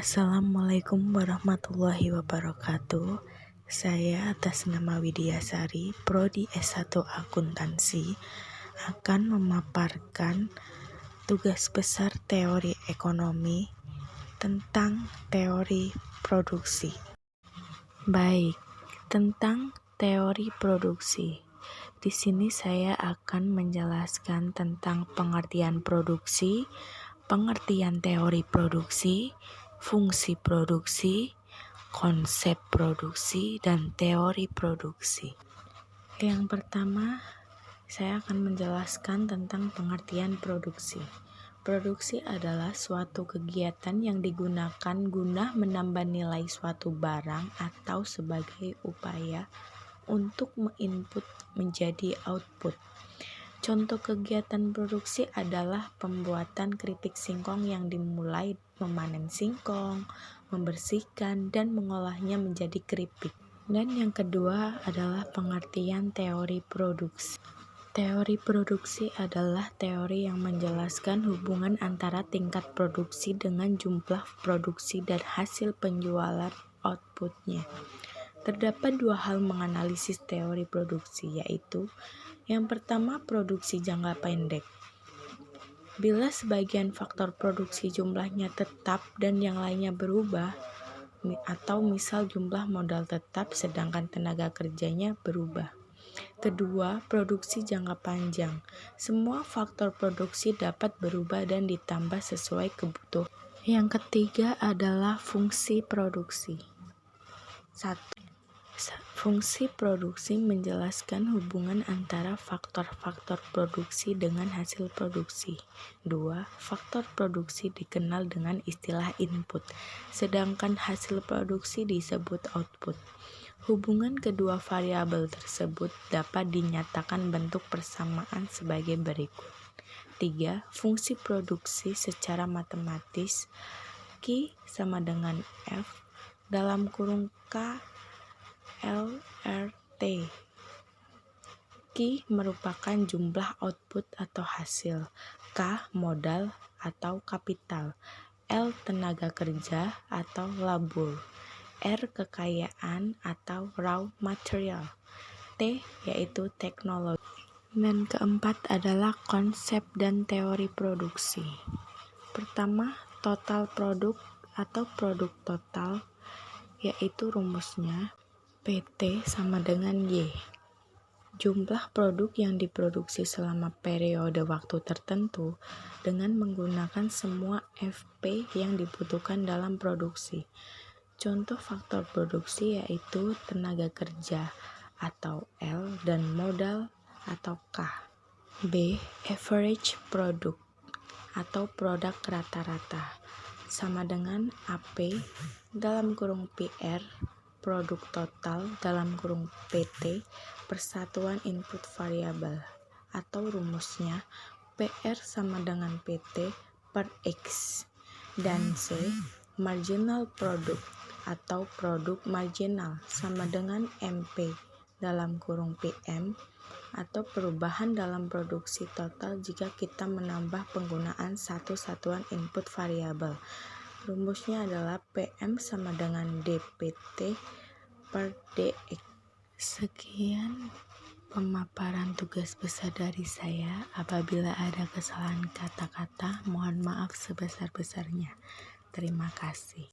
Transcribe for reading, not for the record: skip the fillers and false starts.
Assalamualaikum warahmatullahi wabarakatuh. Saya atas nama Widyasari, Prodi S1 Akuntansi, akan memaparkan tugas besar teori ekonomi tentang teori produksi. Baik, tentang teori produksi. Di sini saya akan menjelaskan tentang pengertian produksi, pengertian teori produksi, fungsi produksi, konsep produksi, dan teori produksi. Yang pertama, saya akan menjelaskan tentang pengertian produksi. Produksi adalah suatu kegiatan yang digunakan guna menambah nilai suatu barang atau sebagai upaya untuk menginput menjadi output. Contoh kegiatan produksi adalah pembuatan keripik singkong yang dimulai memanen singkong, membersihkan, dan mengolahnya menjadi keripik. Dan yang kedua adalah pengertian teori produksi. Teori produksi adalah teori yang menjelaskan hubungan antara tingkat produksi dengan jumlah produksi dan hasil penjualan outputnya. Terdapat dua hal menganalisis teori produksi, yaitu yang pertama, produksi jangka pendek. Bila sebagian faktor produksi jumlahnya tetap dan yang lainnya berubah, atau misal jumlah modal tetap sedangkan tenaga kerjanya berubah. Kedua, produksi jangka panjang. Semua faktor produksi dapat berubah dan ditambah sesuai kebutuhan. Yang ketiga adalah fungsi produksi. 1. Fungsi produksi menjelaskan hubungan antara faktor-faktor produksi dengan hasil produksi. 2. Faktor produksi dikenal dengan istilah input, sedangkan hasil produksi disebut output. Hubungan kedua variabel tersebut dapat dinyatakan bentuk persamaan sebagai berikut. 3. Fungsi produksi secara matematis. Q sama dengan F dalam kurung K LRT. Q merupakan jumlah output atau hasil, K modal atau kapital, L tenaga kerja atau labor, R kekayaan atau raw material, T yaitu teknologi. Dan keempat adalah konsep dan teori produksi. Pertama, total produk atau produk total, yaitu rumusnya PT sama dengan Y. Jumlah produk yang diproduksi selama periode waktu tertentu dengan menggunakan semua FP yang dibutuhkan dalam produksi. Contoh faktor produksi yaitu tenaga kerja atau L dan modal atau K. B. Average product atau produk rata-rata sama dengan AP dalam kurung PR produk total dalam kurung PT persatuan input variabel, atau rumusnya PR sama dengan PT per X. Dan C. Marginal product atau produk marginal sama dengan MP dalam kurung PM atau perubahan dalam produksi total jika kita menambah penggunaan satu satuan input variabel. Rumusnya adalah PM sama dengan DPT per DX. Sekian pemaparan tugas besar dari saya. Apabila ada kesalahan kata-kata, mohon maaf sebesar-besarnya. Terima kasih.